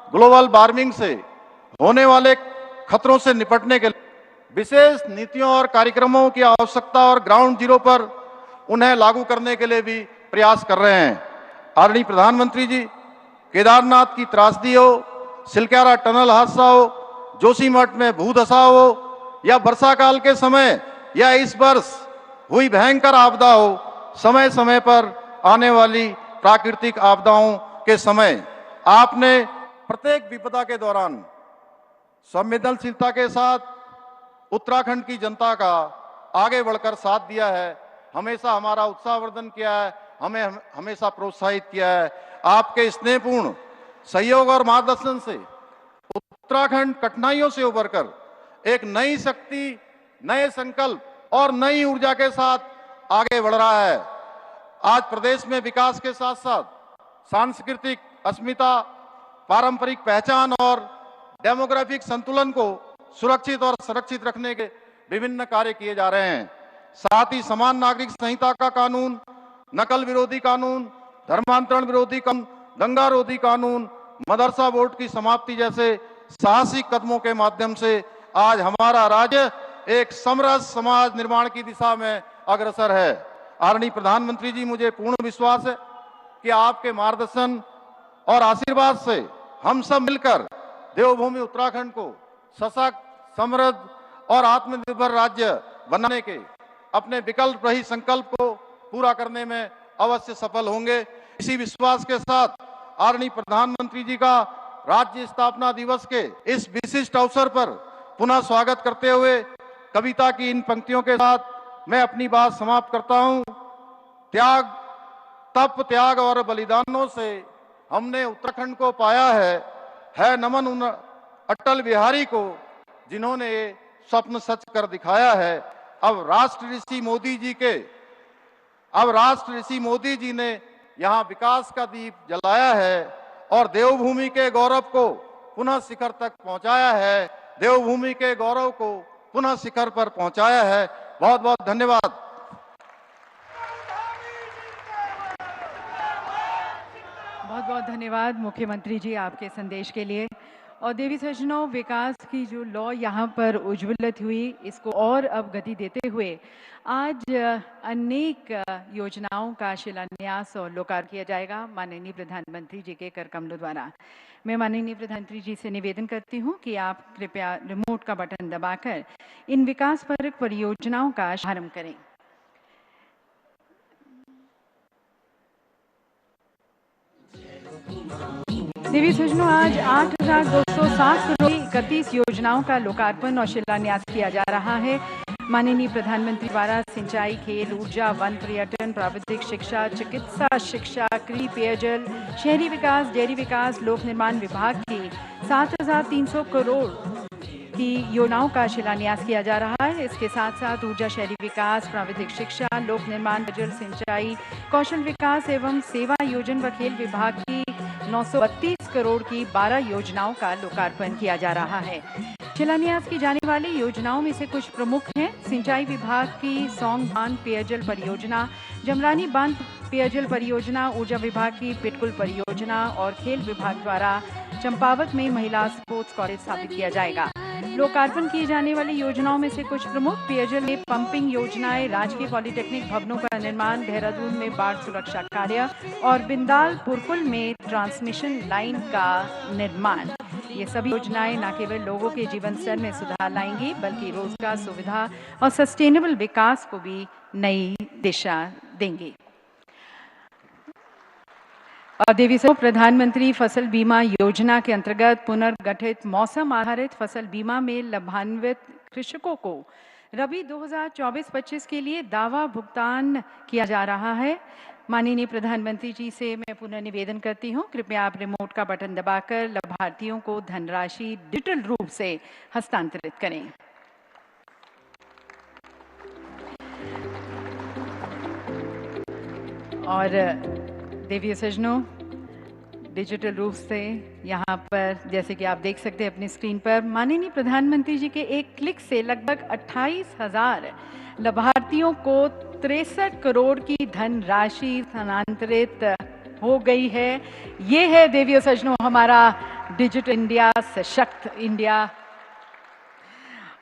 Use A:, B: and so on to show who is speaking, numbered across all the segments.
A: Global warming से होने वाले खतरों से निपटने के लिए विशेष नीतियों और कार्यक्रमों की आवश्यकता और ग्राउंड जीरो पर उन्हें लागू करने के लिए भी प्रयास कर रहे हैं। आदरणीय प्रधानमंत्री जी, केदारनाथ की त्रासदी हो, सिलक्यारा टनल हादसा हो, जोशीमठ में भूधसा हो, या वर्षा काल के समय या इस वर्ष हुई भयंकर आपदा हो, समय समय पर आने वाली प्राकृतिक आपदाओं के समय आपने प्रत्येक विपदा के दौरान संवेदनशीलता के साथ उत्तराखंड की जनता का आगे बढ़कर साथ दिया है, हमेशा हमारा उत्साहवर्धन किया है, हमें हमेशा प्रोत्साहित किया है। आपके स्नेहपूर्ण सहयोग और मार्गदर्शन से उत्तराखंड कठिनाइयों से उबरकर एक नई शक्ति, नए संकल्प और नई ऊर्जा के साथ आगे बढ़ रहा है। आज प्रदेश में विकास के साथ साथ सांस्कृतिक अस्मिता, पारंपरिक पहचान और डेमोग्राफिक संतुलन को सुरक्षित और संरक्षित रखने के विभिन्न कार्य किए जा रहे हैं। साथ ही समान नागरिक संहिता का कानून, नकल विरोधी कानून, धर्मांतरण विरोधी कानून, दंगा रोधी कानून, मदरसा बोर्ड की समाप्ति जैसे साहसिक कदमों के माध्यम से आज हमारा राज्य एक समरस समाज निर्माण की दिशा में अग्रसर है। आदरणीय प्रधानमंत्री जी, मुझे पूर्ण विश्वास है कि आपके मार्गदर्शन और आशीर्वाद से हम सब मिलकर देवभूमि उत्तराखंड को सशक्त, समृद्ध और आत्मनिर्भर राज्य बनाने के अपने विकल्प रहित संकल्प को पूरा करने में अवश्य सफल होंगे। इसी विश्वास के साथ आदरणीय प्रधानमंत्री जी का राज्य स्थापना दिवस के इस विशिष्ट अवसर पर पुनः स्वागत करते हुए कविता की इन पंक्तियों के साथ मैं अपनी बात समाप्त करता हूं। त्याग, तप, त्याग और बलिदानों से हमने उत्तराखंड को पाया है नमन उन अटल बिहारी को जिन्होंने ये स्वप्न सच कर दिखाया है। अब राष्ट्र ऋषि मोदी जी ने यहाँ विकास का दीप जलाया है और देवभूमि के गौरव को पुनः शिखर तक पहुंचाया है, देवभूमि के गौरव को पुनः शिखर पर पहुंचाया है। बहुत बहुत धन्यवाद।
B: बहुत बहुत धन्यवाद मुख्यमंत्री जी आपके संदेश के लिए। और देवी सज्जनों, विकास की जो लौ यहाँ पर उज्ज्वलित हुई, इसको और अब गति देते हुए आज अनेक योजनाओं का शिलान्यास और लोकार्पण किया जाएगा माननीय प्रधानमंत्री जी के कर कमलों द्वारा। मैं माननीय प्रधानमंत्री जी से निवेदन करती हूँ कि आप कृपया रिमोट का बटन दबाकर इन विकासपरक परियोजनाओं का शुभारंभ करें। देवी सज्जनों, आज 8,260 करोड़ 31 योजनाओं का लोकार्पण और शिलान्यास किया जा रहा है। माननीय प्रधानमंत्री द्वारा सिंचाई, खेल, ऊर्जा, वन, पर्यटन, प्राविधिक शिक्षा, चिकित्सा शिक्षा, कृषि, पेयजल, शहरी विकास, डेयरी विकास, लोक निर्माण विभाग की 7,300 करोड़ की योजनाओं का शिलान्यास किया जा रहा है। इसके साथ साथ ऊर्जा, शहरी विकास, प्राविधिक शिक्षा, लोक निर्माण, जल सिंचाई, कौशल विकास एवं सेवा योजन व खेल विभाग की 932 करोड़ की 12 योजनाओं का लोकार्पण किया जा रहा है। शिलान्यास की जाने वाली योजनाओं में से कुछ प्रमुख हैं। सिंचाई विभाग की सौंग बांध पेयजल परियोजना, जमरानी बांध पेयजल परियोजना, ऊर्जा विभाग की पिटकुल परियोजना और खेल विभाग द्वारा चंपावत में महिला स्पोर्ट्स कॉलेज स्थापित किया जाएगा। लोकार्पण किए जाने वाली योजनाओं में से कुछ प्रमुख पेयजल में पंपिंग योजनाएं, राजकीय पॉलिटेक्निक भवनों का निर्माण, देहरादून में बाढ़ सुरक्षा कार्य और बिंदाल पुरकुल में ट्रांसमिशन लाइन का निर्माण। ये सभी योजनाएं न केवल लोगों के जीवन स्तर में सुधार लाएंगी बल्कि रोजगार, सुविधा और सस्टेनेबल विकास को भी नई दिशा देंगी। और देवी सो प्रधानमंत्री फसल बीमा योजना के अंतर्गत पुनर्गठित मौसम आधारित फसल बीमा में लाभान्वित कृषकों को रबी 2024-25 के लिए दावा भुगतान किया जा रहा है। माननीय प्रधानमंत्री जी से मैं पुनः निवेदन करती हूँ, कृपया आप रिमोट का बटन दबाकर लाभार्थियों को धनराशि डिजिटल रूप से हस्तांतरित करें। और देवी सज्जनों, डिजिटल रूप से यहाँ पर जैसे कि आप देख सकते हैं अपनी स्क्रीन पर, माननीय प्रधानमंत्री जी के एक क्लिक से लगभग 28,000 लाभार्थियों को 63 करोड़ की धनराशि स्थानांतरित हो गई है। ये है देवी सज्जनों हमारा डिजिटल इंडिया, सशक्त इंडिया।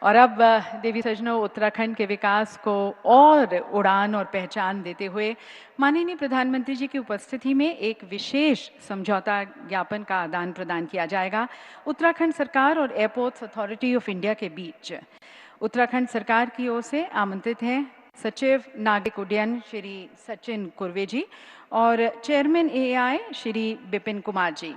B: और अब देवी सज्जनों, उत्तराखंड के विकास को और उड़ान और पहचान देते हुए माननीय प्रधानमंत्री जी की उपस्थिति में एक विशेष समझौता ज्ञापन का आदान प्रदान किया जाएगा उत्तराखंड सरकार और एयरपोर्ट्स अथॉरिटी ऑफ इंडिया के बीच। उत्तराखंड सरकार की ओर से आमंत्रित हैं सचिव नागरिक उड्डयन श्री सचिन कुर्वे जी और चेयरमैन एआई श्री बिपिन कुमार जी।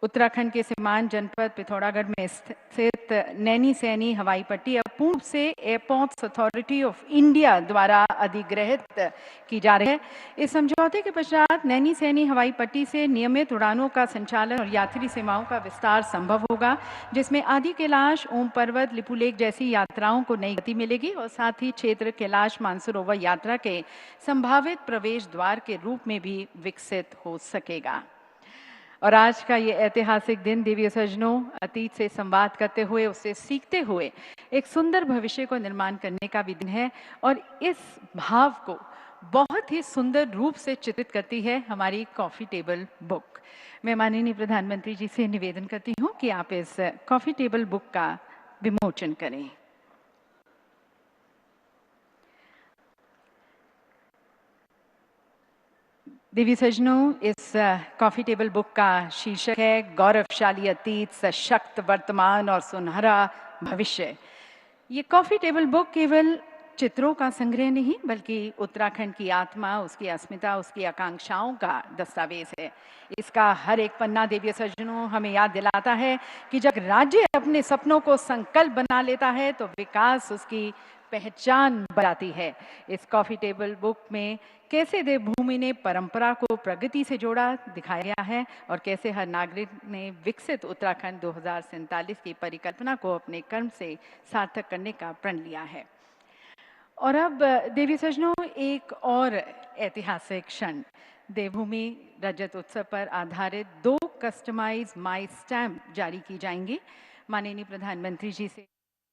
B: उत्तराखंड के सीमांत जनपद पिथौरागढ़ में स्थित नैनी सैनी हवाई पट्टी अब पूर्व से एयरपोर्ट्स अथॉरिटी ऑफ इंडिया द्वारा अधिग्रहित की जा रही है। इस समझौते के पश्चात नैनी सैनी हवाई पट्टी से नियमित उड़ानों का संचालन और यात्री सेवाओं का विस्तार संभव होगा, जिसमें आदि कैलाश, ओम पर्वत, लिपुलेख जैसी यात्राओं को नई गति मिलेगी और साथ ही क्षेत्र कैलाश मानसरोवर यात्रा के संभावित प्रवेश द्वार के रूप में भी विकसित हो सकेगा। और आज का ये ऐतिहासिक दिन देवी सज्जनों, अतीत से संवाद करते हुए, उससे सीखते हुए एक सुंदर भविष्य को निर्माण करने का भी दिन है और इस भाव को बहुत ही सुंदर रूप से चित्रित करती है हमारी कॉफी टेबल बुक। मैं माननीय प्रधानमंत्री जी से निवेदन करती हूँ कि आप इस कॉफी टेबल बुक का विमोचन करें। देवी सज्जनों, इस कॉफी टेबल बुक का शीर्षक है गौरवशाली अतीत, सशक्त वर्तमान और सुनहरा भविष्य। ये कॉफी टेबल बुक केवल चित्रों का संग्रह नहीं बल्कि उत्तराखंड की आत्मा, उसकी अस्मिता, उसकी आकांक्षाओं का दस्तावेज है। इसका हर एक पन्ना देवी सज्जनों हमें याद दिलाता है कि जब राज्य अपने सपनों को संकल्प बना लेता है तो विकास उसकी पहचान बनाती है। इस कॉफी टेबल बुक में कैसे देवभूमि ने परंपरा को प्रगति से जोड़ा दिखाया गया है और कैसे हर नागरिक ने विकसित उत्तराखंड 2047 की परिकल्पना को अपने कर्म से सार्थक करने का प्रण लिया है। और अब देवी सज्जनों, एक और ऐतिहासिक क्षण, देवभूमि रजत उत्सव पर आधारित 2 कस्टमाइज माई स्टैम्प जारी की जाएंगी। माननीय प्रधानमंत्री जी से